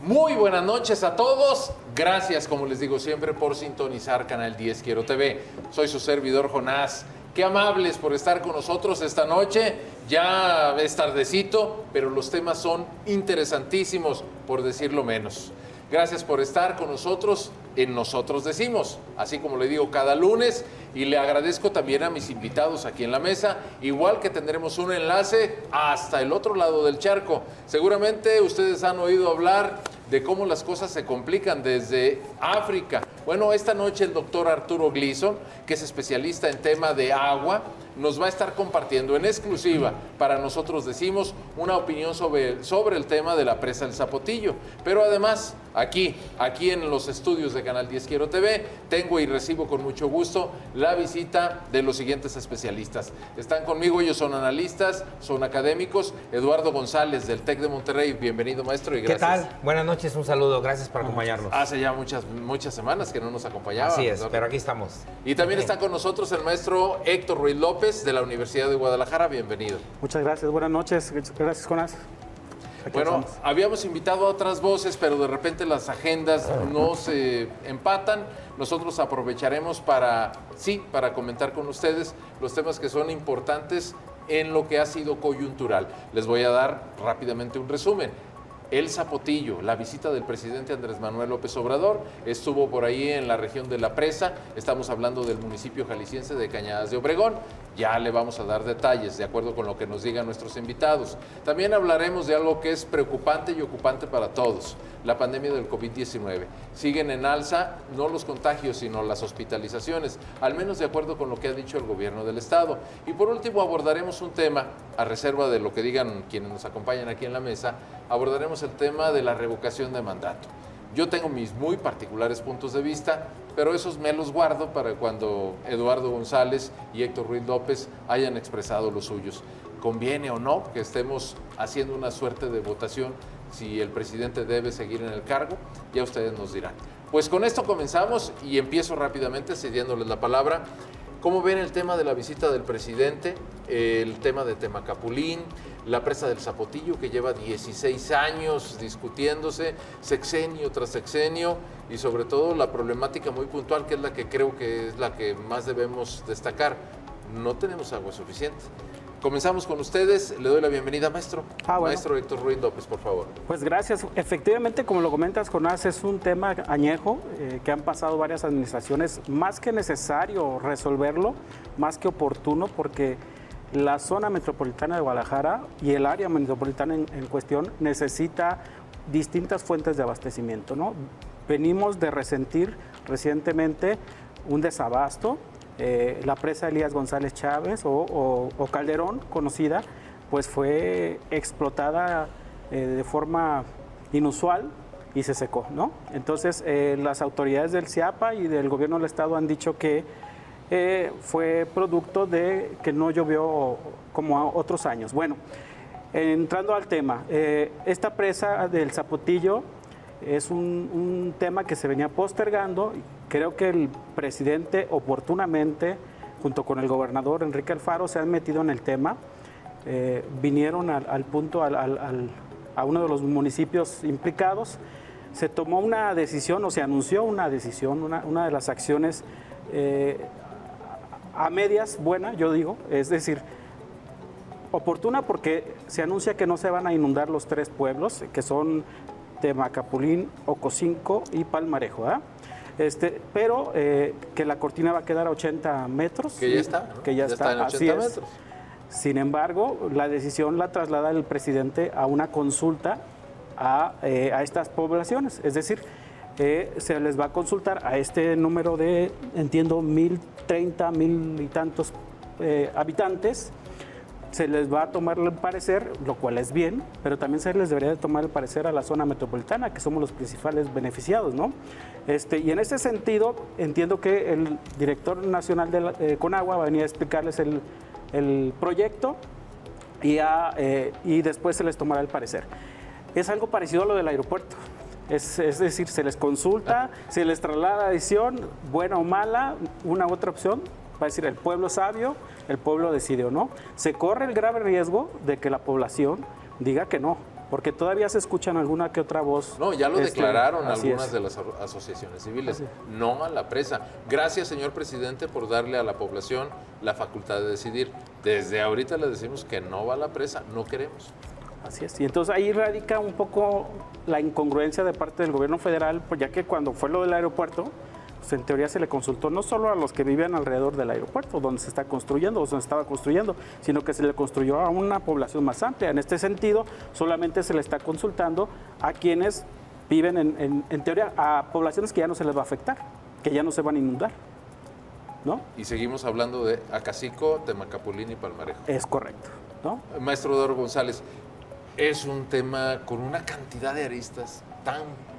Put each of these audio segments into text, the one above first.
Muy buenas noches a todos. Gracias, como les digo siempre, por sintonizar Canal 10 Quiero TV. Soy su servidor Jonás. Qué amables por estar con nosotros esta noche. Ya es tardecito, pero los temas son interesantísimos, por decirlo menos. Gracias por estar con nosotros en Nosotros Decimos, así como le digo cada lunes, y le agradezco también a mis invitados aquí en la mesa, igual que tendremos un enlace hasta el otro lado del charco. Seguramente ustedes han oído hablar de cómo las cosas se complican desde África. Bueno, esta noche el doctor Arturo Gleason, que es especialista en tema de agua, nos va a estar compartiendo en exclusiva para Nosotros Decimos una opinión sobre el tema de la presa del Zapotillo. Pero además, aquí en los estudios de Canal 10 Quiero TV, tengo y recibo con mucho gusto la visita de los siguientes especialistas. Están conmigo, ellos son analistas, son académicos. Eduardo González del TEC de Monterrey, bienvenido maestro y gracias. ¿Qué tal? Buenas noches, un saludo, gracias por acompañarnos. Hace ya muchas semanas que no nos acompañaba. Así es, Eduardo. pero aquí estamos. Y también está con nosotros el maestro Héctor Ruiz López de la Universidad de Guadalajara, bienvenido. Muchas gracias, buenas noches, gracias Jonás. Bueno, habíamos invitado a otras voces, pero de repente las agendas no se empatan. Nosotros aprovecharemos para comentar con ustedes los temas que son importantes en lo que ha sido coyuntural. Les voy a dar rápidamente un resumen. El Zapotillo, la visita del presidente Andrés Manuel López Obrador, estuvo por ahí en la región de La Presa, estamos hablando del municipio jalisciense de Cañadas de Obregón, ya le vamos a dar detalles de acuerdo con lo que nos digan nuestros invitados. También hablaremos de algo que es preocupante y ocupante para todos, la pandemia del COVID-19. Siguen en alza no los contagios, sino las hospitalizaciones, al menos de acuerdo con lo que ha dicho el gobierno del estado. Y por último abordaremos un tema, a reserva de lo que digan quienes nos acompañan aquí en la mesa, abordaremos el tema de la revocación de mandato. Yo tengo mis muy particulares puntos de vista, pero esos me los guardo para cuando Eduardo González y Héctor Ruiz López hayan expresado los suyos. ¿Conviene o no que estemos haciendo una suerte de votación si el presidente debe seguir en el cargo? Ya ustedes nos dirán. Pues con esto comenzamos y empiezo rápidamente cediéndoles la palabra. ¿Cómo ven el tema de la visita del presidente, el tema de Temacapulín, la presa del Zapotillo que lleva 16 años discutiéndose, sexenio tras sexenio, y sobre todo la problemática muy puntual que es la que creo que es la que más debemos destacar? No tenemos agua suficiente. Comenzamos con ustedes, le doy la bienvenida, maestro. Bueno. Maestro Héctor Ruiz López, por favor. Pues gracias. Efectivamente, como lo comentas, Jonás, es un tema añejo que han pasado varias administraciones. Más que necesario resolverlo, más que oportuno, porque la zona metropolitana de Guadalajara y el área metropolitana en cuestión necesita distintas fuentes de abastecimiento, ¿no? Venimos de resentir recientemente un desabasto. La presa Elías González Chávez o Calderón, conocida, pues fue explotada de forma inusual y se secó, ¿no? Entonces, las autoridades del CIAPA y del gobierno del estado han dicho que fue producto de que no llovió como otros años. Bueno, entrando al tema, esta presa del Zapotillo es un tema que se venía postergando. Creo que el presidente oportunamente, junto con el gobernador Enrique Alfaro, se han metido en el tema. Vinieron al punto, a uno de los municipios implicados. Se tomó una decisión, o se anunció una decisión, una de las acciones a medias buena, yo digo, es decir, oportuna porque se anuncia que no se van a inundar los tres pueblos, que son Temacapulín, Ocosinco y Palmarejo, ¿eh? Pero que la cortina va a quedar a 80 metros. Que ya está, ¿no? Que ya está, en 80 así es. metros. Sin embargo, la decisión la traslada el presidente a una consulta a estas poblaciones. Es decir, se les va a consultar a este número de, entiendo, 1,030, 1,000 y tantos habitantes. Se les va a tomar el parecer, lo cual es bien, pero también se les debería de tomar el parecer a la zona metropolitana, que somos los principales beneficiados, ¿no? Y en ese sentido, entiendo que el director nacional de Conagua va a venir a explicarles el proyecto y después se les tomará el parecer. Es algo parecido a lo del aeropuerto. Es decir, se les consulta, se les traslada la decisión, buena o mala, una u otra opción. Va a decir, el pueblo es sabio, el pueblo decide o no. Se corre el grave riesgo de que la población diga que no, porque todavía se escuchan alguna que otra voz. No, ya lo declararon así algunas es. de las asociaciones civiles. Así. No a la presa. Gracias, señor presidente, por darle a la población la facultad de decidir. Desde ahorita le decimos que no va a la presa, no queremos. Así es. Y entonces ahí radica un poco la incongruencia de parte del gobierno federal, pues ya que cuando fue lo del aeropuerto, pues en teoría se le consultó no solo a los que vivían alrededor del aeropuerto, donde se está construyendo o donde estaba construyendo, sino que se le construyó a una población más amplia. En este sentido, solamente se le está consultando a quienes viven en teoría, a poblaciones que ya no se les va a afectar, que ya no se van a inundar, ¿no? Y seguimos hablando de Acacico, Temacapulín y Palmarejo. Es correcto, ¿no? Maestro Eduardo González, es un tema con una cantidad de aristas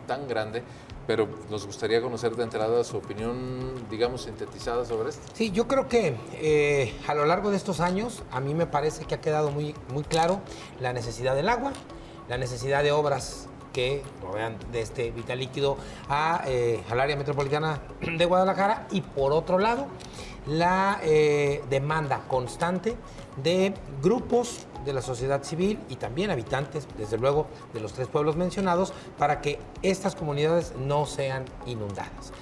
tan grande, pero nos gustaría conocer de entrada su opinión, digamos, sintetizada sobre esto. Sí, yo creo que a lo largo de estos años, a mí me parece que ha quedado muy claro la necesidad del agua, la necesidad de obras que provean de este vital líquido al área metropolitana de Guadalajara, y por otro lado, la demanda constante de grupos de la sociedad civil y también habitantes, desde luego, de los 3 pueblos mencionados, para que estas comunidades no sean inundadas.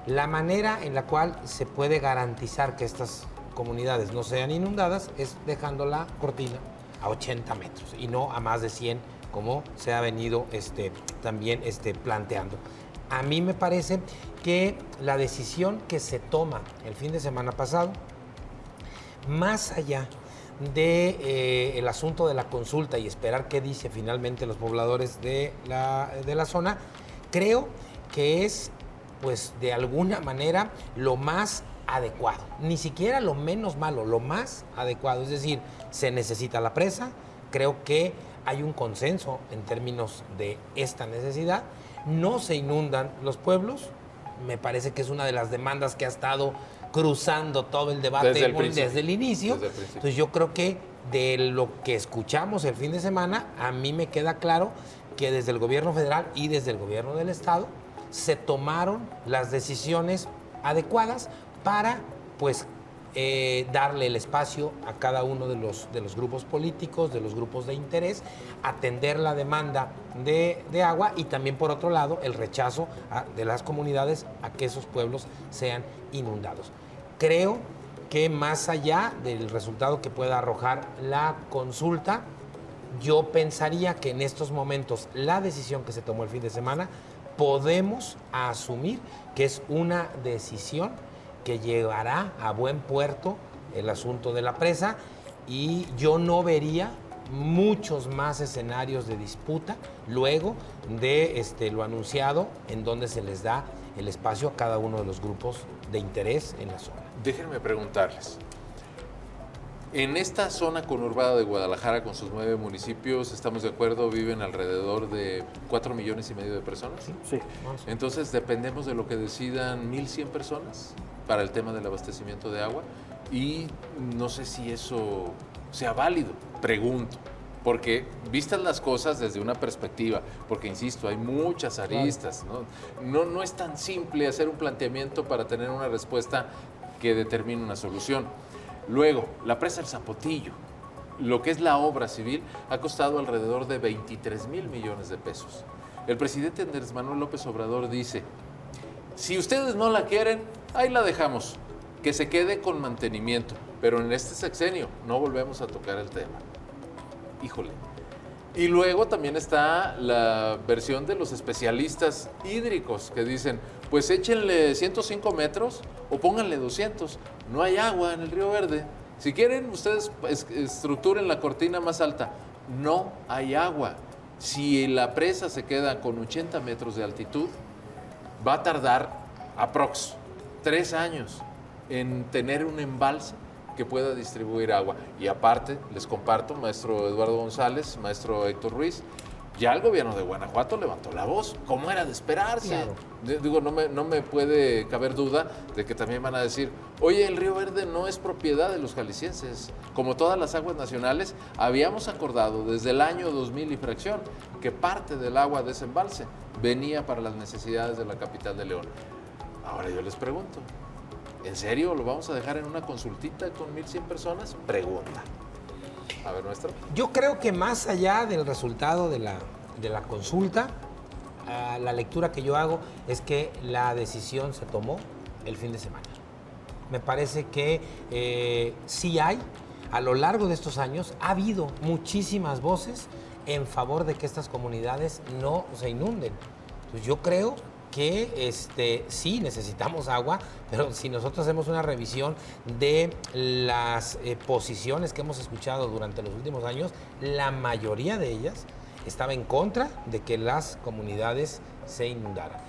La manera en la cual se puede garantizar que estas comunidades no sean inundadas es dejando la cortina a 80 metros y no a más de 100, como se ha venido también planteando. A mí me parece que la decisión que se toma el fin de semana pasado, más allá del asunto de la consulta y esperar qué dice finalmente los pobladores de la zona, creo que es, pues, de alguna manera lo más adecuado. Ni siquiera lo menos malo, lo más adecuado. Es decir, se necesita la presa, creo que hay un consenso en términos de esta necesidad, no se inundan los pueblos, me parece que es una de las demandas que ha estado cruzando todo el debate desde el inicio. Entonces yo creo que de lo que escuchamos el fin de semana, a mí me queda claro que desde el gobierno federal y desde el gobierno del estado se tomaron las decisiones adecuadas para, pues, darle el espacio a cada uno de los grupos políticos, de los grupos de interés, atender la demanda de agua y también, por otro lado, el rechazo de las comunidades a que esos pueblos sean inundados. Creo que más allá del resultado que pueda arrojar la consulta, yo pensaría que en estos momentos la decisión que se tomó el fin de semana podemos asumir que es una decisión que llevará a buen puerto el asunto de la presa, y yo no vería muchos más escenarios de disputa luego de lo anunciado, en donde se les da el espacio a cada uno de los grupos de interés en la zona. Déjenme preguntarles, en esta zona conurbada de Guadalajara, con sus 9 municipios, ¿estamos de acuerdo? Viven alrededor de 4,5 millones de personas. Sí. Entonces, dependemos de lo que decidan 1,100 personas para el tema del abastecimiento de agua, y no sé si eso sea válido, pregunto. Porque vistas las cosas desde una perspectiva, porque insisto, hay muchas aristas, ¿no? No es tan simple hacer un planteamiento para tener una respuesta que determine una solución. Luego, la presa El Zapotillo, lo que es la obra civil, ha costado alrededor de 23,000 millones de pesos. El presidente Andrés Manuel López Obrador dice, si ustedes no la quieren, ahí la dejamos, que se quede con mantenimiento, pero en este sexenio no volvemos a tocar el tema. Híjole. Y luego también está la versión de los especialistas hídricos que dicen, pues échenle 105 metros o pónganle 200. No hay agua en el Río Verde. Si quieren, ustedes estructuren la cortina más alta. No hay agua. Si la presa se queda con 80 metros de altitud, va a tardar aprox 3 años en tener un embalse que pueda distribuir agua. Y aparte, les comparto, maestro Eduardo González, maestro Héctor Ruiz, ya el gobierno de Guanajuato levantó la voz, como era de esperarse. Claro. Digo, no me puede caber duda de que también van a decir, oye, el Río Verde no es propiedad de los jaliscienses. Como todas las aguas nacionales, habíamos acordado desde el año 2000 y fracción que parte del agua de ese embalse venía para las necesidades de la capital de León. Ahora yo les pregunto, ¿en serio lo vamos a dejar en una consultita con 1,100 personas? Pregunta. A ver, maestro. Yo creo que más allá del resultado de la consulta, la lectura que yo hago es que la decisión se tomó el fin de semana. Me parece que sí hay, a lo largo de estos años, ha habido muchísimas voces en favor de que estas comunidades no se inunden. Entonces yo creo que sí necesitamos agua, pero si nosotros hacemos una revisión de las posiciones que hemos escuchado durante los últimos años, la mayoría de ellas estaba en contra de que las comunidades se inundaran.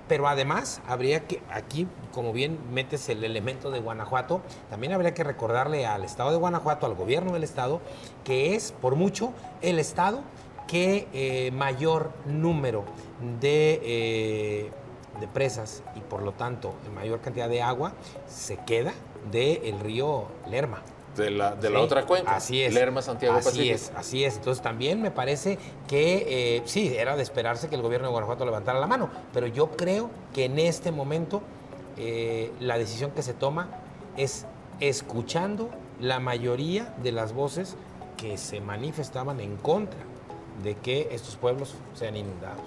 Pero además, habría que, aquí, como bien metes el elemento de Guanajuato, también habría que recordarle al Estado de Guanajuato, al gobierno del Estado, que es, por mucho, el Estado que mayor número de presas y, por lo tanto, mayor cantidad de agua se queda del río Lerma. De la otra cuenca. Así es. Lerma, Santiago, Pacífico. Así es. Entonces también me parece que sí, era de esperarse que el gobierno de Guanajuato levantara la mano, pero yo creo que en este momento la decisión que se toma es escuchando la mayoría de las voces que se manifestaban en contra de que estos pueblos sean inundados.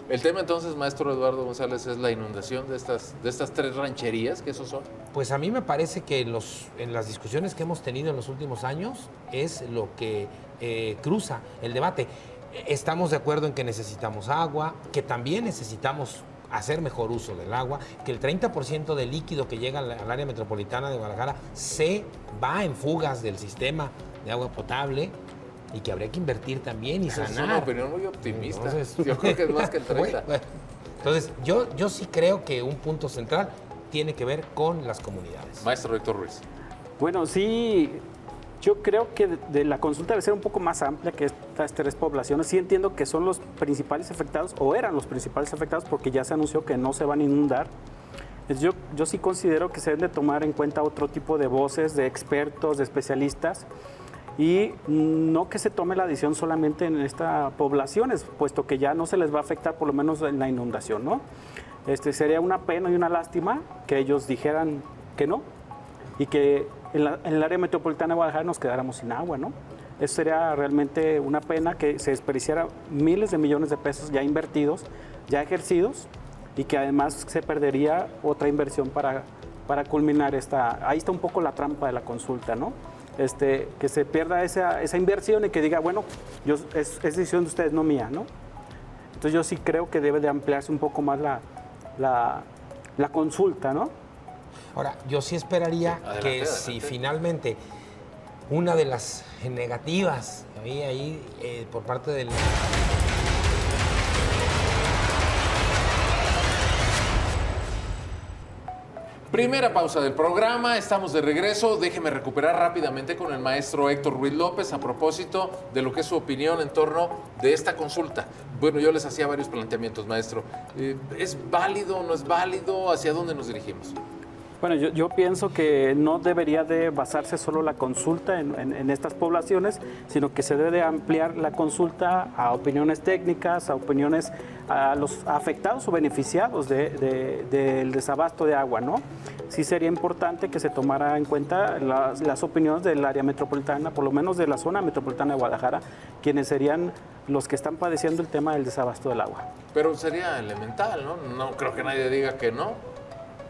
El tema entonces, maestro Eduardo González, es la inundación de estas 3 rancherías, ¿qué esos son? Pues a mí me parece que en las discusiones que hemos tenido en los últimos años es lo que cruza el debate. Estamos de acuerdo en que necesitamos agua, que también necesitamos hacer mejor uso del agua, que el 30% del líquido que llega al área metropolitana de Guadalajara se va en fugas del sistema de agua potable, y que habría que invertir también y sanar. Es una opinión muy optimista. Entonces, yo creo que es más que el 30. Bueno, entonces, yo sí creo que un punto central tiene que ver con las comunidades. Maestro Héctor Ruiz. Bueno, sí, yo creo que de la consulta debe ser un poco más amplia que estas 3 poblaciones. Sí entiendo que son los principales afectados, o eran los principales afectados, porque ya se anunció que no se van a inundar. Yo sí considero que se deben de tomar en cuenta otro tipo de voces, de expertos, de especialistas, y no que se tome la decisión solamente en estas poblaciones, puesto que ya no se les va a afectar por lo menos en la inundación, ¿no? Sería una pena y una lástima que ellos dijeran que no y que en el área metropolitana de Guadalajara nos quedáramos sin agua, ¿no? Eso sería realmente una pena, que se desperdiciara miles de millones de pesos ya invertidos, ya ejercidos, y que además se perdería otra inversión para culminar ahí está un poco la trampa de la consulta, ¿no? Que se pierda esa inversión y que diga, bueno, es decisión de ustedes, no mía, ¿no? Entonces yo sí creo que debe de ampliarse un poco más la consulta, ¿no? Ahora, yo sí esperaría que si finalmente una de las negativas que había ahí por parte del... Primera pausa del programa, estamos de regreso. Déjeme recuperar rápidamente con el maestro Héctor Ruiz López a propósito de lo que es su opinión en torno de esta consulta. Bueno, yo les hacía varios planteamientos, maestro. ¿Es válido, no es válido? ¿Hacia dónde nos dirigimos? Bueno, yo pienso que no debería de basarse solo la consulta en estas poblaciones, sino que se debe de ampliar la consulta a opiniones técnicas, a opiniones a los afectados o beneficiados del desabasto de agua, ¿no? Sí sería importante que se tomara en cuenta las opiniones del área metropolitana, por lo menos de la zona metropolitana de Guadalajara, quienes serían los que están padeciendo el tema del desabasto del agua. Pero sería elemental, ¿no? No creo que nadie diga que no.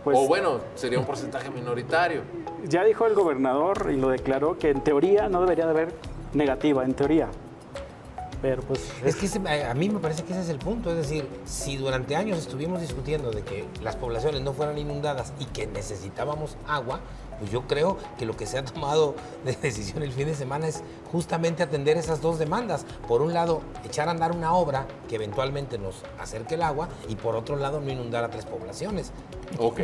Pues, o bueno, sería un porcentaje minoritario. Ya dijo el gobernador y lo declaró que en teoría no debería de haber negativa, en teoría. Pero pues... Es que a mí me parece que ese es el punto. Es decir, si durante años estuvimos discutiendo de que las poblaciones no fueran inundadas y que necesitábamos agua, pues yo creo que lo que se ha tomado de decisión el fin de semana es justamente atender esas 2 demandas. Por un lado, echar a andar una obra que eventualmente nos acerque el agua, y por otro lado, no inundar a 3 poblaciones. Ok.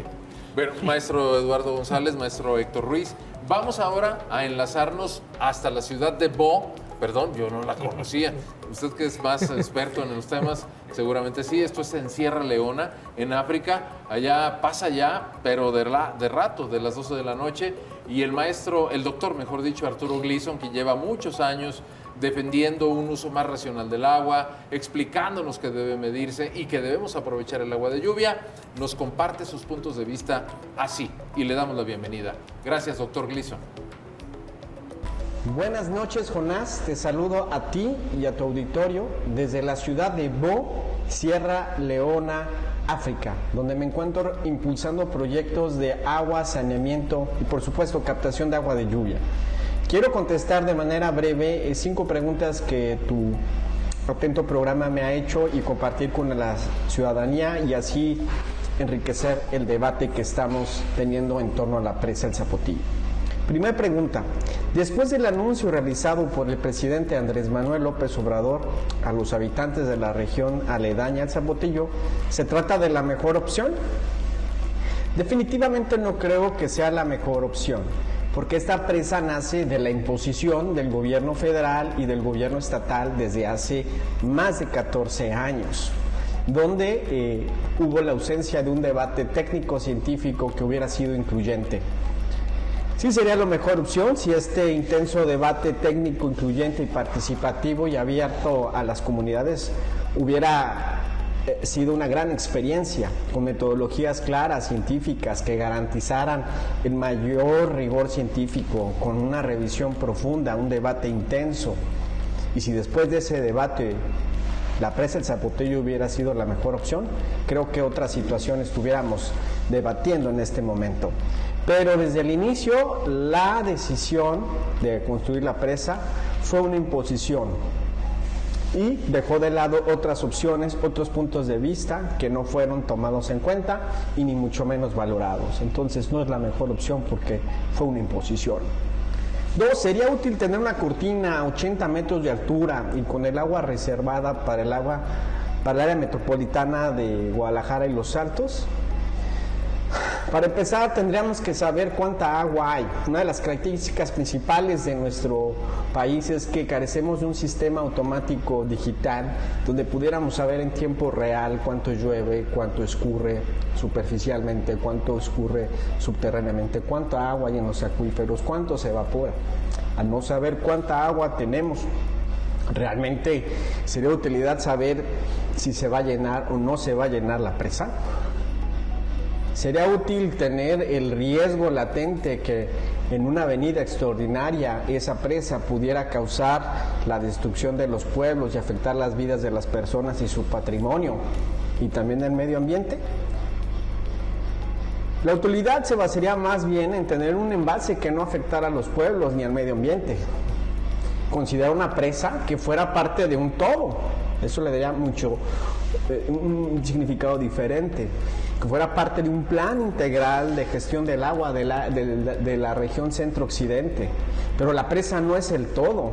Bueno, maestro Eduardo González, maestro Héctor Ruiz, vamos ahora a enlazarnos hasta la ciudad de Bo. Perdón, yo no la conocía. Usted que es más experto en los temas, seguramente sí. Esto es en Sierra Leona, en África. Allá pasa ya, pero de rato, de las 12 de la noche. Y el doctor, mejor dicho, Arturo Gleason, que lleva muchos años defendiendo un uso más racional del agua, explicándonos que debe medirse y que debemos aprovechar el agua de lluvia, nos comparte sus puntos de vista así. Y le damos la bienvenida. Gracias, doctor Gleason. Buenas noches, Jonás. Te saludo a ti y a tu auditorio desde la ciudad de Bo, Sierra Leona, África, donde me encuentro impulsando proyectos de agua, saneamiento y, por supuesto, captación de agua de lluvia. Quiero contestar de manera breve 5 preguntas que tu atento programa me ha hecho y compartir con la ciudadanía y así enriquecer el debate que estamos teniendo en torno a la presa El Zapotillo. Primera pregunta. Después del anuncio realizado por el presidente Andrés Manuel López Obrador a los habitantes de la región aledaña al Zapotillo, ¿se trata de la mejor opción? Definitivamente no creo que sea la mejor opción, porque esta presa nace de la imposición del gobierno federal y del gobierno estatal desde hace más de 14 años, donde hubo la ausencia de un debate técnico-científico que hubiera sido incluyente. Sí sería la mejor opción si este intenso debate técnico, incluyente y participativo y abierto a las comunidades hubiera sido una gran experiencia, con metodologías claras, científicas, que garantizaran el mayor rigor científico, con una revisión profunda, un debate intenso. Y si después de ese debate la presa El Zapotillo hubiera sido la mejor opción, creo que otra situación estuviéramos debatiendo en este momento. Pero desde el inicio, la decisión de construir la presa fue una imposición y dejó de lado otras opciones, otros puntos de vista que no fueron tomados en cuenta y ni mucho menos valorados. Entonces no es la mejor opción porque fue una imposición. 2. Sería útil tener una cortina a 80 metros de altura y con el agua reservada para el área metropolitana de Guadalajara y Los Altos. Para empezar, tendríamos que saber cuánta agua hay. Una de las características principales de nuestro país es que carecemos de un sistema automático digital donde pudiéramos saber en tiempo real cuánto llueve, cuánto escurre superficialmente, cuánto escurre subterráneamente, cuánta agua hay en los acuíferos, cuánto se evapora. Al no saber cuánta agua tenemos, realmente sería de utilidad saber si se va a llenar o no se va a llenar la presa. Sería útil tener el riesgo latente que en una avenida extraordinaria esa presa pudiera causar la destrucción de los pueblos y afectar las vidas de las personas y su patrimonio y también el medio ambiente. La utilidad se basaría más bien en tener un embalse que no afectara a los pueblos ni al medio ambiente. Considerar una presa que fuera parte de un todo. Eso le daría un significado diferente. Que fuera parte de un plan integral de gestión del agua de la región centro-occidente. Pero la presa no es el todo.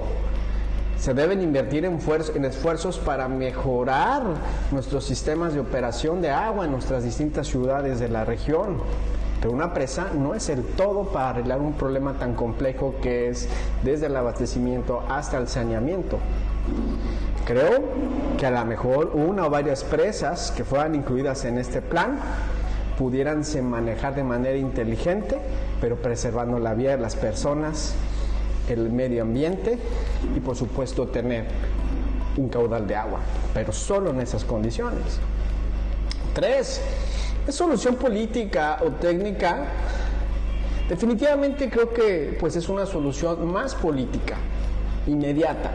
Se deben invertir en esfuerzos para mejorar nuestros sistemas de operación de agua en nuestras distintas ciudades de la región. Pero una presa no es el todo para arreglar un problema tan complejo que es desde el abastecimiento hasta el saneamiento. Creo que a lo mejor una o varias presas que fueran incluidas en este plan pudieran manejar de manera inteligente, pero preservando la vida de las personas, el medio ambiente y por supuesto tener un caudal de agua, pero solo en esas condiciones. 3. ¿Es solución política o técnica? Definitivamente creo que pues es una solución más política, inmediata,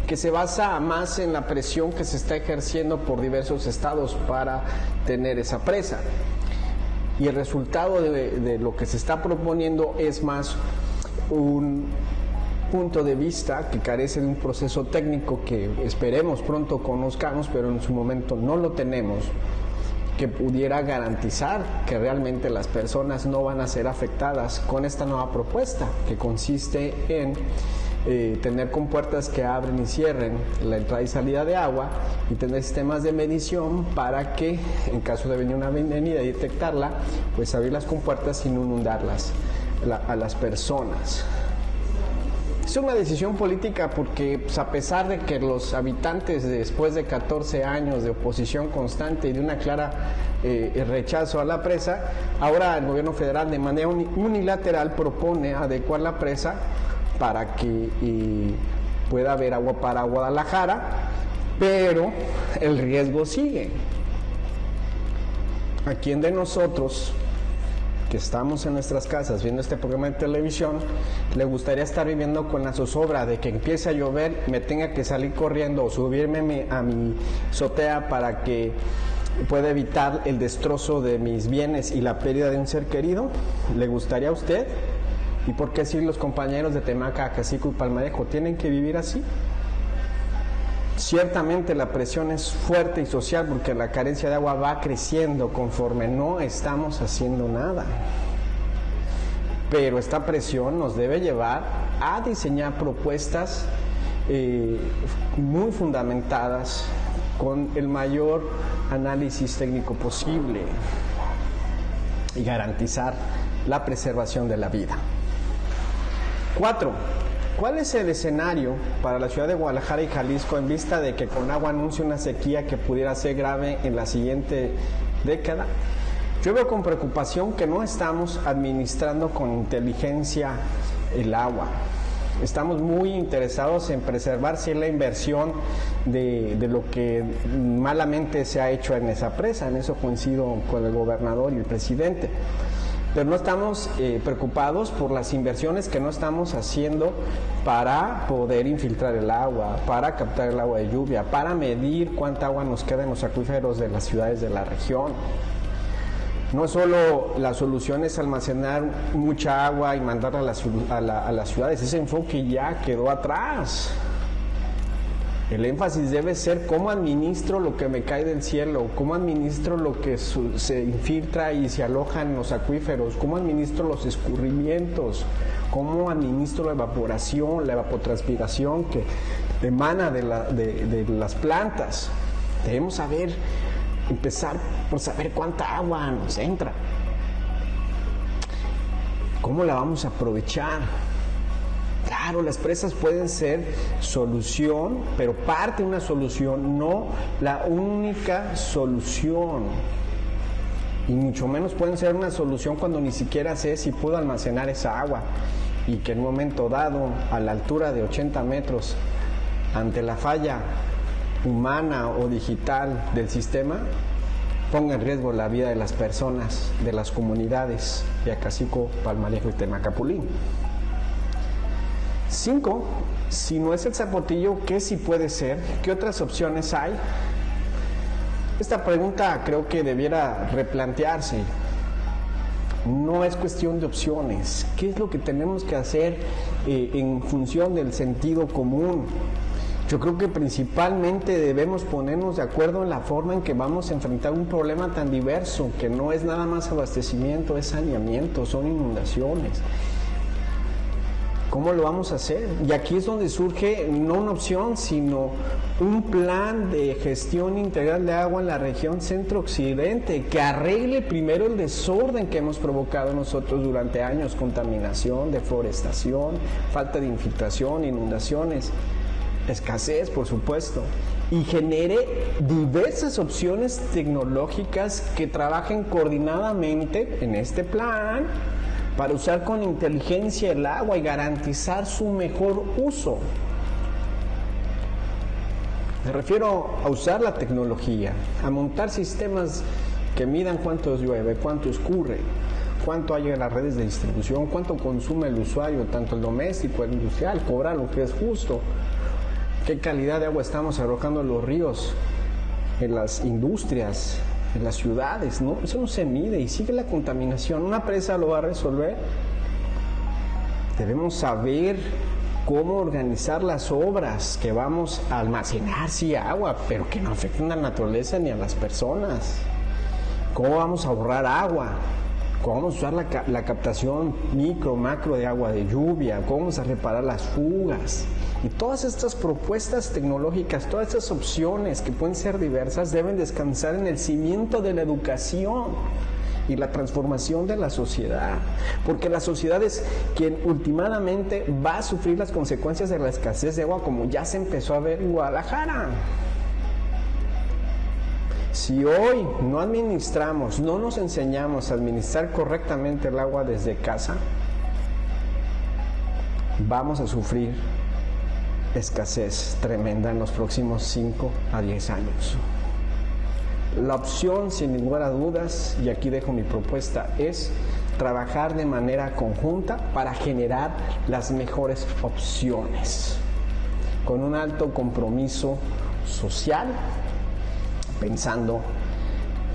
que se basa más en la presión que se está ejerciendo por diversos estados para tener esa presa. Y el resultado de lo que se está proponiendo es más un punto de vista que carece de un proceso técnico que esperemos pronto conozcamos, pero en su momento no lo tenemos, que pudiera garantizar que realmente las personas no van a ser afectadas con esta nueva propuesta, que consiste en tener compuertas que abren y cierren la entrada y salida de agua y tener sistemas de medición para que en caso de venir una avenida y detectarla, pues abrir las compuertas sin inundarlas a las personas. Es una decisión política porque pues, a pesar de que los habitantes después de 14 años de oposición constante y de una clara rechazo a la presa, ahora el gobierno federal de manera unilateral propone adecuar la presa para que pueda haber agua para Guadalajara, pero el riesgo sigue. ¿A quién de nosotros que estamos en nuestras casas viendo este programa de televisión, le gustaría estar viviendo con la zozobra de que empiece a llover, me tenga que salir corriendo o subirme a mi azotea para que pueda evitar el destrozo de mis bienes y la pérdida de un ser querido? ¿Le gustaría a usted? ¿Y por qué si los compañeros de Temaca, Acacico y Palmarejo tienen que vivir así? Ciertamente la presión es fuerte y social porque la carencia de agua va creciendo conforme no estamos haciendo nada. Pero esta presión nos debe llevar a diseñar propuestas muy fundamentadas con el mayor análisis técnico posible y garantizar la preservación de la vida. 4. ¿Cuál es el escenario para la ciudad de Guadalajara y Jalisco en vista de que Conagua anuncia una sequía que pudiera ser grave en la siguiente década? Yo veo con preocupación que no estamos administrando con inteligencia el agua. Estamos muy interesados en preservar la inversión de lo que malamente se ha hecho en esa presa. En eso coincido con el gobernador y el presidente. Pero no estamos preocupados por las inversiones que no estamos haciendo para poder infiltrar el agua, para captar el agua de lluvia, para medir cuánta agua nos queda en los acuíferos de las ciudades de la región. No solo la solución es almacenar mucha agua y mandarla a las ciudades, ese enfoque ya quedó atrás. El énfasis debe ser cómo administro lo que me cae del cielo, cómo administro lo que se infiltra y se aloja en los acuíferos, cómo administro los escurrimientos, cómo administro la evaporación, la evapotranspiración que emana de las plantas. Debemos empezar por saber cuánta agua nos entra, cómo la vamos a aprovechar. Claro, las presas pueden ser solución, pero parte de una solución, no la única solución. Y mucho menos pueden ser una solución cuando ni siquiera sé si puedo almacenar esa agua y que en un momento dado, a la altura de 80 metros, ante la falla humana o digital del sistema, ponga en riesgo la vida de las personas, de las comunidades de Acacico, Palmarejo y Temacapulín. 5. Si no es el Zapotillo, ¿qué sí puede ser? ¿Qué otras opciones hay? Esta pregunta creo que debiera replantearse. No es cuestión de opciones. ¿Qué es lo que tenemos que hacer en función del sentido común? Yo creo que principalmente debemos ponernos de acuerdo en la forma en que vamos a enfrentar un problema tan diverso, que no es nada más abastecimiento, es saneamiento, son inundaciones. ¿Cómo lo vamos a hacer? Y aquí es donde surge no una opción, sino un plan de gestión integral de agua en la región centro-occidente que arregle primero el desorden que hemos provocado nosotros durante años: contaminación, deforestación, falta de infiltración, inundaciones, escasez, por supuesto, y genere diversas opciones tecnológicas que trabajen coordinadamente en este plan para usar con inteligencia el agua y garantizar su mejor uso. Me refiero a usar la tecnología, a montar sistemas que midan cuánto llueve, cuánto escurre, cuánto hay en las redes de distribución, cuánto consume el usuario, tanto el doméstico, el industrial, cobrar lo que es justo, qué calidad de agua estamos arrojando en los ríos, en las industrias, en las ciudades, ¿no? Eso no se mide y sigue la contaminación. ¿Una presa lo va a resolver? Debemos saber cómo organizar las obras que vamos a almacenar, sí, agua, pero que no afecten a la naturaleza ni a las personas. ¿Cómo vamos a ahorrar agua? ¿Cómo vamos a usar la captación micro, macro de agua de lluvia? ¿Cómo vamos a reparar las fugas? Y todas estas propuestas tecnológicas, todas estas opciones que pueden ser diversas, deben descansar en el cimiento de la educación y la transformación de la sociedad. Porque la sociedad es quien últimamente va a sufrir las consecuencias de la escasez de agua, como ya se empezó a ver en Guadalajara. Si hoy no administramos, no nos enseñamos a administrar correctamente el agua desde casa, vamos a sufrir escasez tremenda en los próximos 5 a 10 años. La opción, sin ninguna duda, y aquí dejo mi propuesta, es trabajar de manera conjunta para generar las mejores opciones, con un alto compromiso social, pensando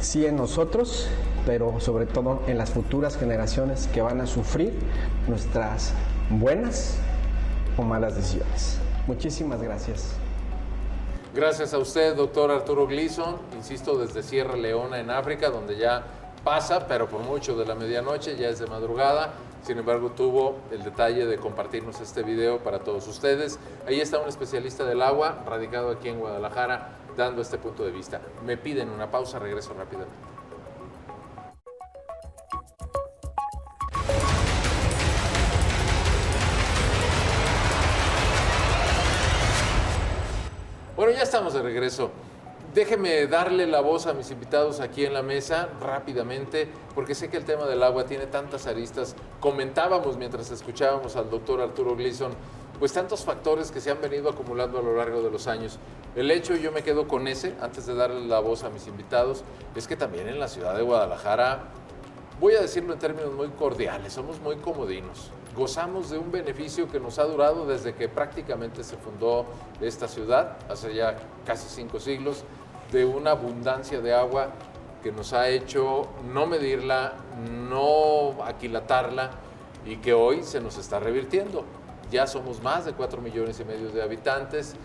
sí en nosotros, pero sobre todo en las futuras generaciones que van a sufrir nuestras buenas o malas decisiones. Muchísimas gracias. Gracias a usted, doctor Arturo Gleason, insisto, desde Sierra Leona, en África, donde ya pasa, pero por mucho de la medianoche, ya es de madrugada. Sin embargo, tuvo el detalle de compartirnos este video para todos ustedes. Ahí está un especialista del agua, radicado aquí en Guadalajara, dando este punto de vista. Me piden una pausa, regreso rápidamente. Bueno, ya estamos de regreso. Déjeme darle la voz a mis invitados aquí en la mesa rápidamente, porque sé que el tema del agua tiene tantas aristas. Comentábamos mientras escuchábamos al doctor Arturo Gleason, pues tantos factores que se han venido acumulando a lo largo de los años. El hecho, y yo me quedo con ese, antes de darle la voz a mis invitados, es que también en la ciudad de Guadalajara, voy a decirlo en términos muy cordiales, somos muy comodinos. Gozamos de un beneficio que nos ha durado desde que prácticamente se fundó esta ciudad, hace ya casi 5 siglos, de una abundancia de agua que nos ha hecho no medirla, no aquilatarla y que hoy se nos está revirtiendo. Ya somos más de 4,5 millones de habitantes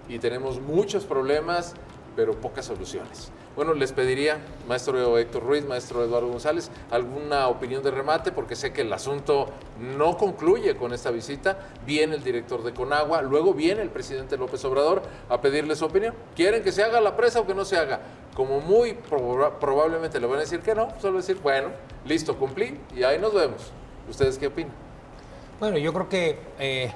y tenemos muchos problemas, pero pocas soluciones. Bueno, les pediría, maestro Héctor Ruiz, maestro Eduardo González, alguna opinión de remate, porque sé que el asunto no concluye con esta visita. Viene el director de Conagua, luego viene el presidente López Obrador a pedirle su opinión. ¿Quieren que se haga la presa o que no se haga? Como muy probablemente le van a decir que no, solo decir, bueno, listo, cumplí y ahí nos vemos. ¿Ustedes qué opinan? Bueno, yo creo que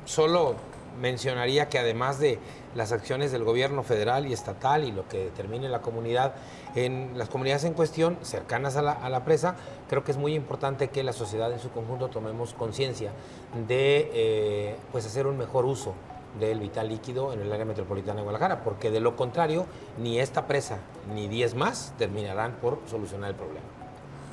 solo mencionaría que además de las acciones del gobierno federal y estatal y lo que determine la comunidad, en las comunidades en cuestión, cercanas a la presa, creo que es muy importante que la sociedad en su conjunto tomemos conciencia de pues hacer un mejor uso del vital líquido en el área metropolitana de Guadalajara, porque de lo contrario, ni esta presa ni 10 más terminarán por solucionar el problema.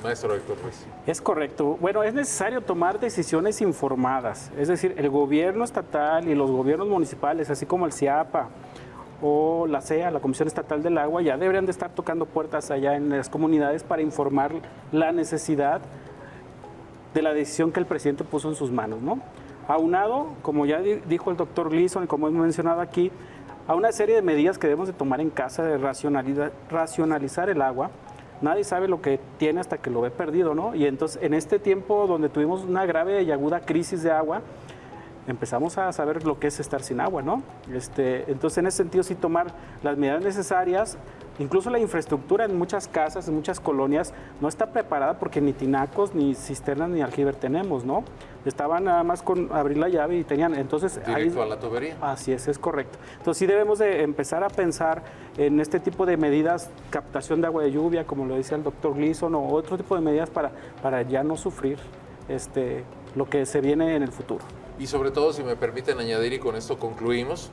Maestro Héctor Ruiz. Es correcto. Bueno, es necesario tomar decisiones informadas. Es decir, el gobierno estatal y los gobiernos municipales, así como el CIAPA o la CEA, la Comisión Estatal del Agua, ya deberían de estar tocando puertas allá en las comunidades para informar la necesidad de la decisión que el presidente puso en sus manos, ¿no? Aunado, como ya dijo el doctor Gleason y como hemos mencionado aquí, a una serie de medidas que debemos de tomar en casa de racionalizar el agua. Nadie sabe lo que tiene hasta que lo ve perdido, ¿no? Y entonces, en este tiempo donde tuvimos una grave y aguda crisis de agua, empezamos a saber lo que es estar sin agua, ¿no? Entonces, en ese sentido, sí tomar las medidas necesarias. Incluso la infraestructura en muchas casas, en muchas colonias, no está preparada porque ni tinacos, ni cisternas, ni aljiber tenemos, ¿no? Estaban nada más con abrir la llave y tenían, entonces... Directo a la tubería. Así es correcto. Entonces sí debemos de empezar a pensar en este tipo de medidas, captación de agua de lluvia, como lo decía el doctor Gleason, o otro tipo de medidas para ya no sufrir lo que se viene en el futuro. Y sobre todo, si me permiten añadir, y con esto concluimos,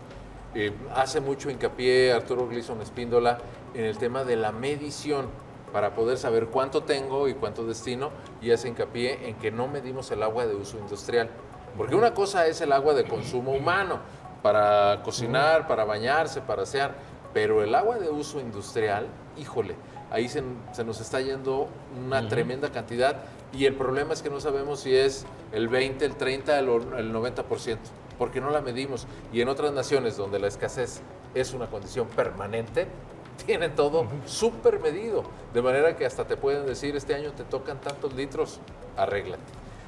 hace mucho hincapié Arturo Gleason Espíndola en el tema de la medición para poder saber cuánto tengo y cuánto destino, y hace hincapié en que no medimos el agua de uso industrial, porque una cosa es el agua de consumo humano, para cocinar, para bañarse, para asear, pero el agua de uso industrial, híjole, ahí se nos está yendo una tremenda cantidad, y el problema es que no sabemos si es el 20, el 30, el 90%. Porque no la medimos. Y en otras naciones donde la escasez es una condición permanente, tienen todo súper medido. De manera que hasta te pueden decir, este año te tocan tantos litros, arréglate.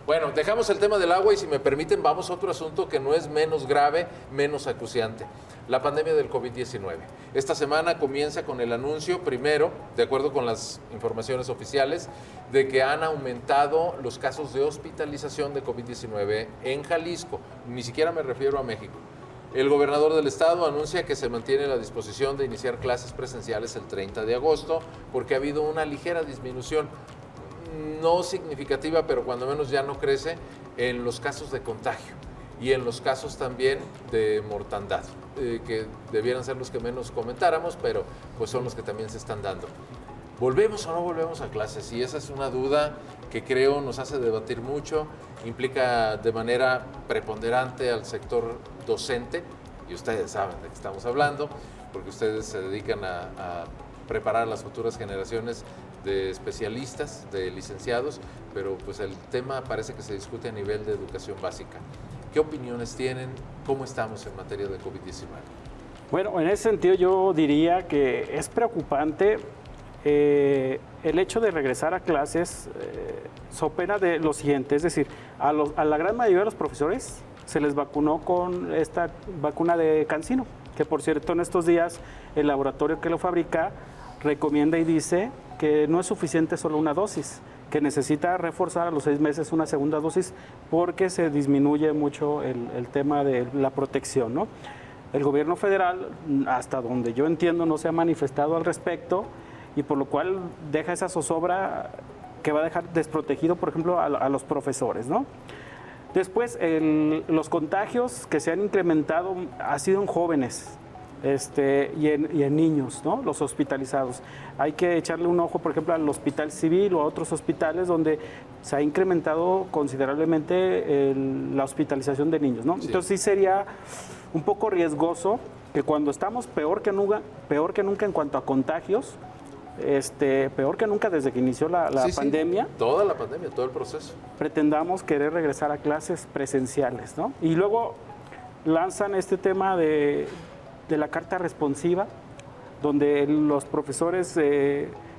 Bueno, dejamos el tema del agua y si me permiten vamos a otro asunto que no es menos grave, menos acuciante. La pandemia del COVID-19. Esta semana comienza con el anuncio, primero, de acuerdo con las informaciones oficiales, de que han aumentado los casos de hospitalización de COVID-19 en Jalisco. Ni siquiera me refiero a México. El gobernador del estado anuncia que se mantiene la disposición de iniciar clases presenciales el 30 de agosto porque ha habido una ligera disminución, no significativa, pero cuando menos ya no crece, en los casos de contagio y en los casos también de mortandad, que debieran ser los que menos comentáramos, pero pues son los que también se están dando. ¿volvemos o no volvemos a clases? Y esa es una duda que creo nos hace debatir mucho, implica de manera preponderante al sector docente, y ustedes saben de qué estamos hablando, porque ustedes se dedican a preparar a las futuras generaciones de especialistas, de licenciados, pero pues el tema parece que se discute a nivel de educación básica. ¿Qué opiniones tienen? ¿Cómo estamos en materia de COVID-19? Bueno, en ese sentido yo diría que es preocupante el hecho de regresar a clases so pena de lo siguiente, es decir, a la gran mayoría de los profesores se les vacunó con esta vacuna de CanSino, que por cierto en estos días el laboratorio que lo fabrica recomienda y dice que no es suficiente solo una dosis, que necesita reforzar a los 6 meses una segunda dosis porque se disminuye mucho el tema de la protección, ¿no? El gobierno federal, hasta donde yo entiendo, no se ha manifestado al respecto y por lo cual deja esa zozobra que va a dejar desprotegido, por ejemplo, a los profesores, ¿no? Después, los contagios que se han incrementado ha sido en jóvenes y en niños, ¿no? Los hospitalizados. Hay que echarle un ojo, por ejemplo, al Hospital Civil o a otros hospitales donde se ha incrementado considerablemente la hospitalización de niños, ¿no? Sí. Entonces sí sería un poco riesgoso que cuando estamos peor que nunca en cuanto a contagios, peor que nunca desde que inició la pandemia. Sí, toda la pandemia, todo el proceso. Pretendamos querer regresar a clases presenciales, ¿no? Y luego lanzan este tema de la carta responsiva, donde los profesores,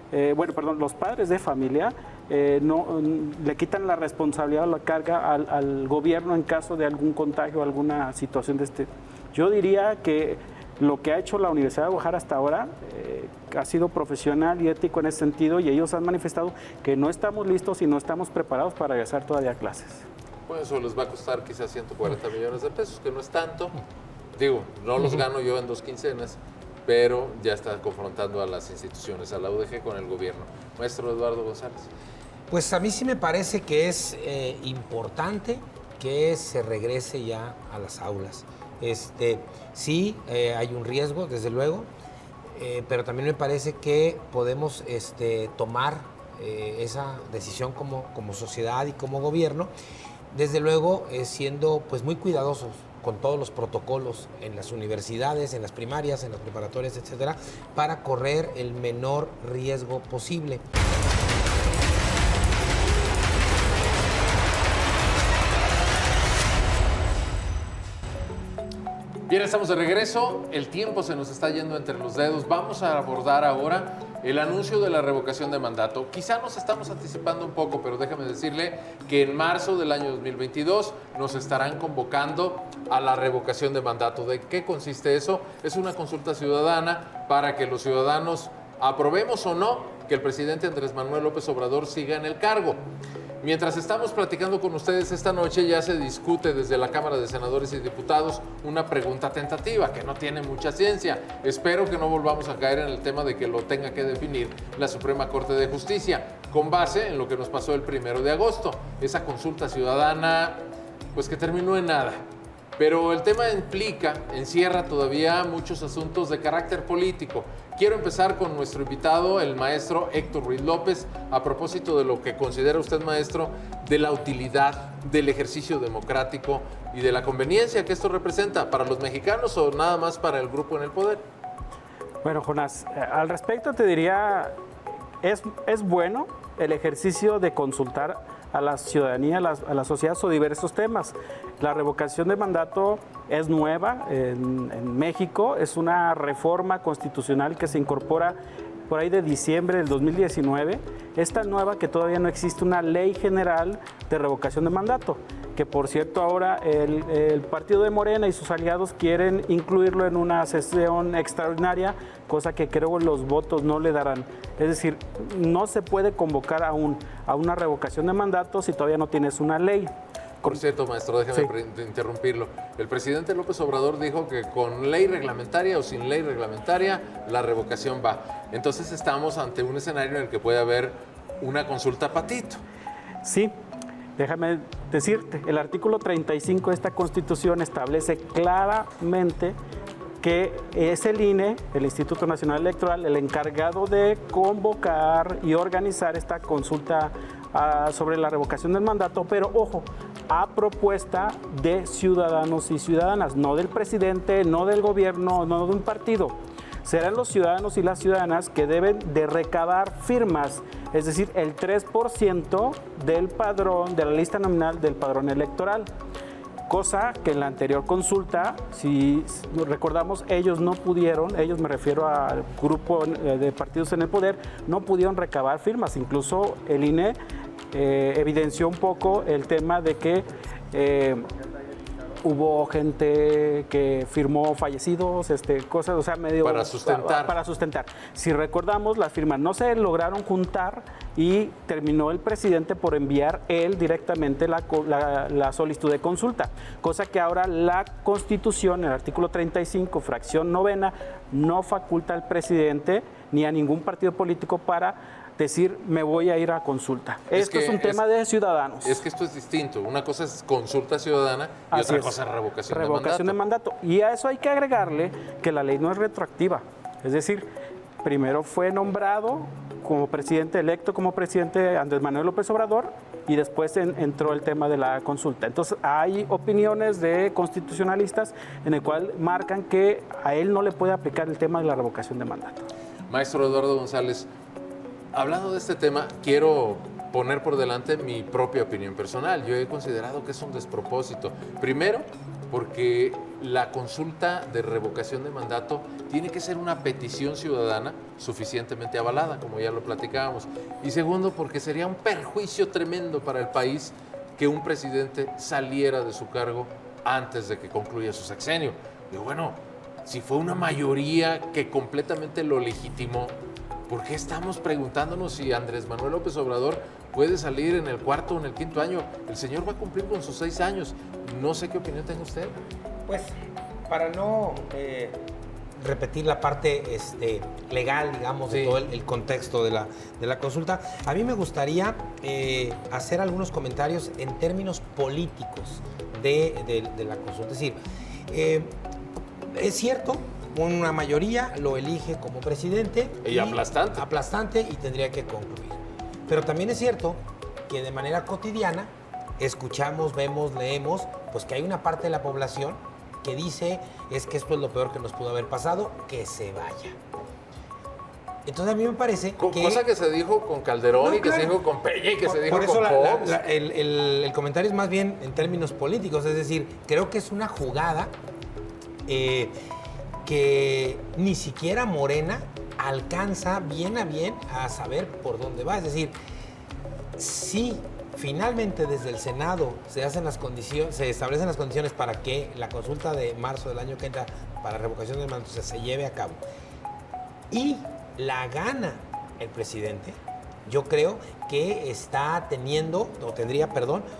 los padres de familia le quitan la responsabilidad o la carga al gobierno en caso de algún contagio o alguna situación de este. Yo diría que lo que ha hecho la Universidad de Guadalajara hasta ahora ha sido profesional y ético en ese sentido, y ellos han manifestado que no estamos listos y no estamos preparados para regresar todavía a clases. Pues eso les va a costar quizás 140 millones de pesos, que no es tanto. Digo, no los gano yo en 2 quincenas, pero ya está confrontando a las instituciones, a la UDG con el gobierno. Maestro Eduardo González. Pues a mí sí me parece que es importante que se regrese ya a las aulas. Sí, hay un riesgo, desde luego, pero también me parece que podemos tomar esa decisión como sociedad y como gobierno, desde luego siendo pues muy cuidadosos con todos los protocolos en las universidades, en las primarias, en las preparatorias, etcétera, para correr el menor riesgo posible. Bien, estamos de regreso. El tiempo se nos está yendo entre los dedos. Vamos a abordar ahora el anuncio de la revocación de mandato. Quizá nos estamos anticipando un poco, pero déjame decirle que en marzo del año 2022 nos estarán convocando a la revocación de mandato. ¿De qué consiste eso? Es una consulta ciudadana para que los ciudadanos aprobemos o no que el presidente Andrés Manuel López Obrador siga en el cargo. Mientras estamos platicando con ustedes esta noche, ya se discute desde la Cámara de Senadores y Diputados una pregunta tentativa que no tiene mucha ciencia. Espero que no volvamos a caer en el tema de que lo tenga que definir la Suprema Corte de Justicia, con base en lo que nos pasó el 1 de agosto. Esa consulta ciudadana, pues que terminó en nada. Pero el tema encierra todavía muchos asuntos de carácter político. Quiero empezar con nuestro invitado, el maestro Héctor Ruiz López, a propósito de lo que considera usted, maestro, de la utilidad del ejercicio democrático y de la conveniencia que esto representa para los mexicanos o nada más para el grupo en el poder. Bueno, Jonás, al respecto te diría, es bueno el ejercicio de consultar a la ciudadanía, a la sociedad sobre diversos temas. La revocación de mandato es nueva en México, es una reforma constitucional que se incorpora por ahí de diciembre del 2019. Es tan nueva que todavía no existe una ley general de revocación de mandato, que por cierto ahora el partido de Morena y sus aliados quieren incluirlo en una sesión extraordinaria, cosa que creo los votos no le darán. Es decir, no se puede convocar aún a una revocación de mandato si todavía no tienes una ley. Por cierto, maestro, déjeme interrumpirlo. El presidente López Obrador dijo que con ley reglamentaria o sin ley reglamentaria, la revocación va. Entonces estamos ante un escenario en el que puede haber una consulta patito. Sí, déjame decirte, el artículo 35 de esta Constitución establece claramente que es el INE, el Instituto Nacional Electoral, el encargado de convocar y organizar esta consulta sobre la revocación del mandato, pero ojo, a propuesta de ciudadanos y ciudadanas, no del presidente, no del gobierno, no de un partido. Serán los ciudadanos y las ciudadanas que deben de recabar firmas, es decir, el 3% del padrón, de la lista nominal del padrón electoral. Cosa que en la anterior consulta, si recordamos, ellos no pudieron, ellos me refiero al grupo de partidos en el poder, no pudieron recabar firmas. Incluso el INE evidenció un poco el tema de que hubo gente que firmó fallecidos, cosas, o sea, medio... Para sustentar. Para sustentar. Si recordamos, las firmas no se lograron juntar y terminó el presidente por enviar él directamente la solicitud de consulta, cosa que ahora la Constitución, el artículo 35, fracción 9ª, no faculta al presidente ni a ningún partido político para decir, me voy a ir a consulta. Esto es un tema de ciudadanos. Es que esto es distinto. Una cosa es consulta ciudadana y otra cosa es revocación de mandato. Y a eso hay que agregarle que la ley no es retroactiva. Es decir, primero fue nombrado como presidente electo, como presidente Andrés Manuel López Obrador, y después entró el tema de la consulta. Entonces, hay opiniones de constitucionalistas en el cual marcan que a él no le puede aplicar el tema de la revocación de mandato. Maestro Eduardo González, hablando de este tema, quiero poner por delante mi propia opinión personal. Yo he considerado que es un despropósito. Primero, porque la consulta de revocación de mandato tiene que ser una petición ciudadana suficientemente avalada, como ya lo platicábamos. Y segundo, porque sería un perjuicio tremendo para el país que un presidente saliera de su cargo antes de que concluya su sexenio. Y bueno, si fue una mayoría que completamente lo legitimó, ¿por qué estamos preguntándonos si Andrés Manuel López Obrador puede salir en el 4º o en el 5º año? El señor va a cumplir con sus 6 años. No sé qué opinión tenga usted. Pues, para no repetir la parte legal, digamos, de todo el contexto de la consulta, a mí me gustaría hacer algunos comentarios en términos políticos de la consulta. Es decir, es cierto, una mayoría lo elige como presidente. Y aplastante. Aplastante y tendría que concluir. Pero también es cierto que de manera cotidiana escuchamos, vemos, leemos, pues que hay una parte de la población que dice es que esto es lo peor que nos pudo haber pasado, que se vaya. Entonces a mí me parece que... Cosa que se dijo con Calderón y que se dijo con Peña y que se dijo con Fox. El comentario es más bien en términos políticos, es decir, creo que es una jugada que ni siquiera Morena alcanza bien a saber por dónde va. Es decir, si finalmente desde el Senado se establecen las condiciones para que la consulta de marzo del año que entra para revocación del mandato se lleve a cabo y la gana el presidente, yo creo que tendría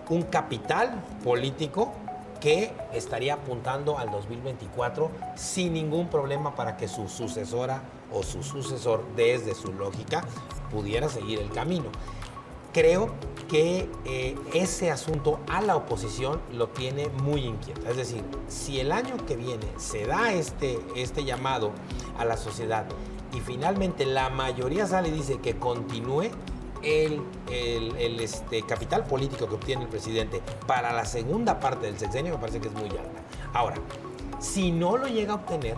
un capital político que estaría apuntando al 2024 sin ningún problema para que su sucesora o su sucesor, desde su lógica, pudiera seguir el camino. Creo que ese asunto a la oposición lo tiene muy inquieta. Es decir, si el año que viene se da este llamado a la sociedad y finalmente la mayoría sale y dice que continúe, el capital político que obtiene el presidente para la segunda parte del sexenio me parece que es muy alta. Ahora, si no lo llega a obtener,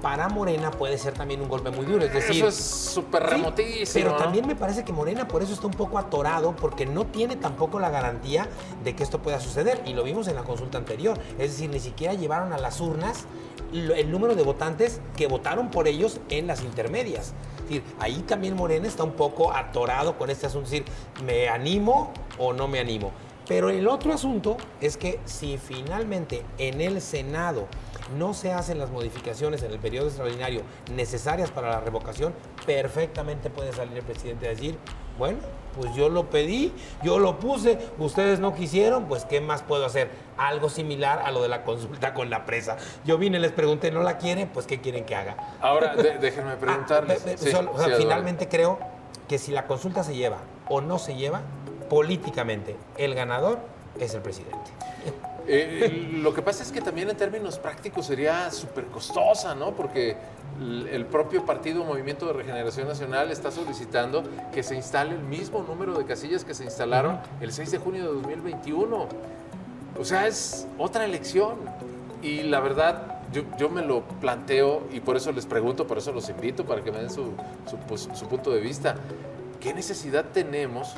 para Morena puede ser también un golpe muy duro. Es decir, eso es súper remotísimo. Sí, pero ¿no? también me parece que Morena por eso está un poco atorado, porque no tiene tampoco la garantía de que esto pueda suceder. Y lo vimos en la consulta anterior. Es decir, ni siquiera llevaron a las urnas el número de votantes que votaron por ellos en las intermedias. Es decir, ahí también Morena está un poco atorado con este asunto. Es decir, ¿me animo o no me animo? Pero el otro asunto es que si finalmente en el Senado no se hacen las modificaciones en el periodo extraordinario necesarias para la revocación, perfectamente puede salir el presidente a decir, bueno, pues yo lo pedí, yo lo puse, ustedes no quisieron, pues ¿qué más puedo hacer? Algo similar a lo de la consulta con la presa. Yo vine, les pregunté, ¿no la quieren? Pues ¿qué quieren que haga? Ahora, déjenme preguntarles. Finalmente creo que si la consulta se lleva o no se lleva, políticamente el ganador es el presidente. Lo que pasa es que también en términos prácticos sería súper costosa, ¿no? Porque el propio partido Movimiento de Regeneración Nacional está solicitando que se instale el mismo número de casillas que se instalaron el 6 de junio de 2021. O sea, es otra elección. Y la verdad, yo me lo planteo y por eso les pregunto, por eso los invito, para que me den su punto de vista. ¿Qué necesidad tenemos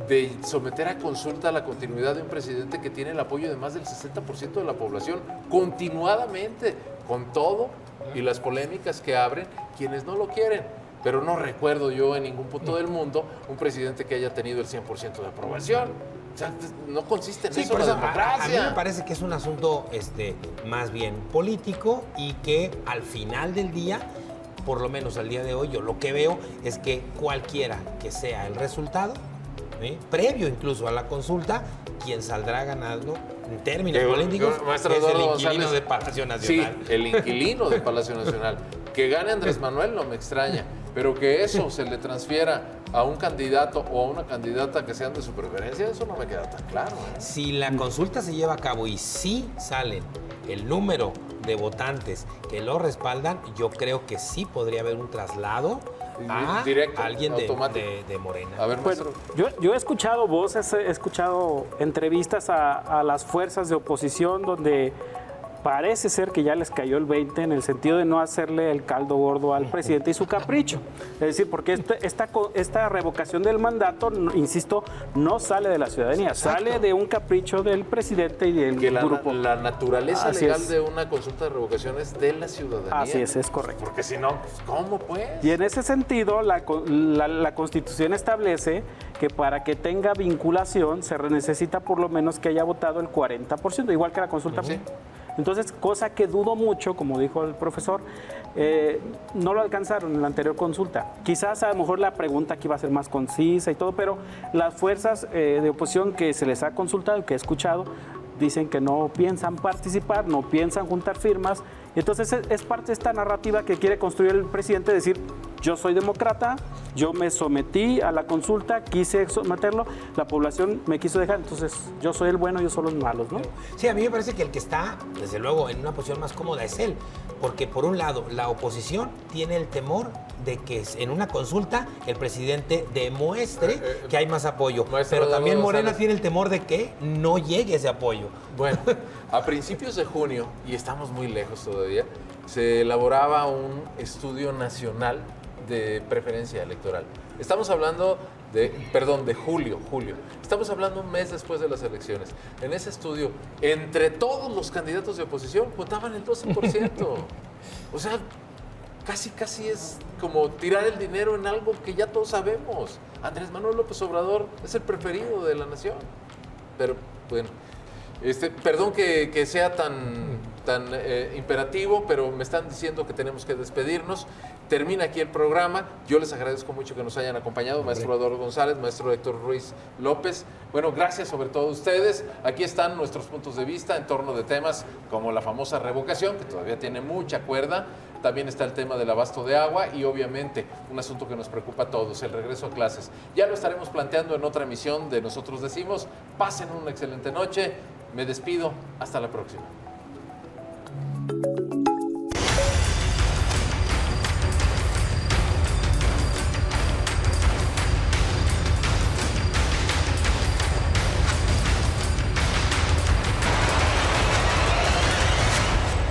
de someter a consulta la continuidad de un presidente que tiene el apoyo de más del 60% de la población continuadamente, con todo y las polémicas que abren quienes no lo quieren? Pero no recuerdo yo en ningún punto del mundo un presidente que haya tenido el 100% de aprobación. O sea, no consiste en eso la democracia. A mí me parece que es un asunto más bien político y que al final del día, por lo menos al día de hoy, yo lo que veo es que cualquiera que sea el resultado, previo incluso a la consulta, quien saldrá ganando en términos políticos es el inquilino de Palacio Nacional. Sí, el inquilino de Palacio Nacional. Que gane Andrés Manuel no me extraña, pero que eso se le transfiera a un candidato o a una candidata que sean de su preferencia, eso no me queda tan claro. Si la consulta se lleva a cabo y sí salen el número de votantes que lo respaldan, yo creo que sí podría haber un traslado a directo, alguien de Morena. A ver, maestro. Yo he escuchado voces, he escuchado entrevistas a las fuerzas de oposición donde parece ser que ya les cayó el 20 en el sentido de no hacerle el caldo gordo al presidente y su capricho. Es decir, porque esta revocación del mandato, insisto, no sale de la ciudadanía, sale de un capricho del presidente y del grupo. La naturaleza legal de una consulta de revocación es de la ciudadanía. Así es correcto. Porque si no, ¿cómo pues? Y en ese sentido, la Constitución establece que para que tenga vinculación se necesita por lo menos que haya votado el 40%, igual que la consulta. Sí. Entonces, cosa que dudo mucho, como dijo el profesor, no lo alcanzaron en la anterior consulta. Quizás a lo mejor la pregunta aquí va a ser más concisa y todo, pero las fuerzas de oposición que se les ha consultado, que he escuchado, dicen que no piensan participar, no piensan juntar firmas. Y entonces es parte de esta narrativa que quiere construir el presidente, decir, yo soy demócrata, yo me sometí a la consulta, quise someterlo, la población me quiso dejar, entonces yo soy el bueno, ellos son los malos, ¿no? Sí, a mí me parece que el que está, desde luego, en una posición más cómoda es él, porque por un lado, la oposición tiene el temor de que en una consulta el presidente demuestre que hay más apoyo, pero también Morena tiene el temor de que no llegue ese apoyo. Bueno, a principios de junio, y estamos muy lejos todavía, se elaboraba un estudio nacional de preferencia electoral. Estamos hablando de julio. Estamos hablando un mes después de las elecciones. En ese estudio, entre todos los candidatos de oposición, votaban el 12%. O sea, casi es como tirar el dinero en algo que ya todos sabemos. Andrés Manuel López Obrador es el preferido de la nación. Pero, bueno, perdón que sea tan imperativo, pero me están diciendo que tenemos que despedirnos. Termina aquí el programa. Yo les agradezco mucho que nos hayan acompañado, maestro Adolfo González, maestro Héctor Ruiz López. Bueno, gracias sobre todo a ustedes. Aquí están nuestros puntos de vista en torno de temas como la famosa revocación, que todavía tiene mucha cuerda. También está el tema del abasto de agua y obviamente un asunto que nos preocupa a todos, el regreso a clases. Ya lo estaremos planteando en otra emisión de Nosotros Decimos. Pasen una excelente noche. Me despido. Hasta la próxima.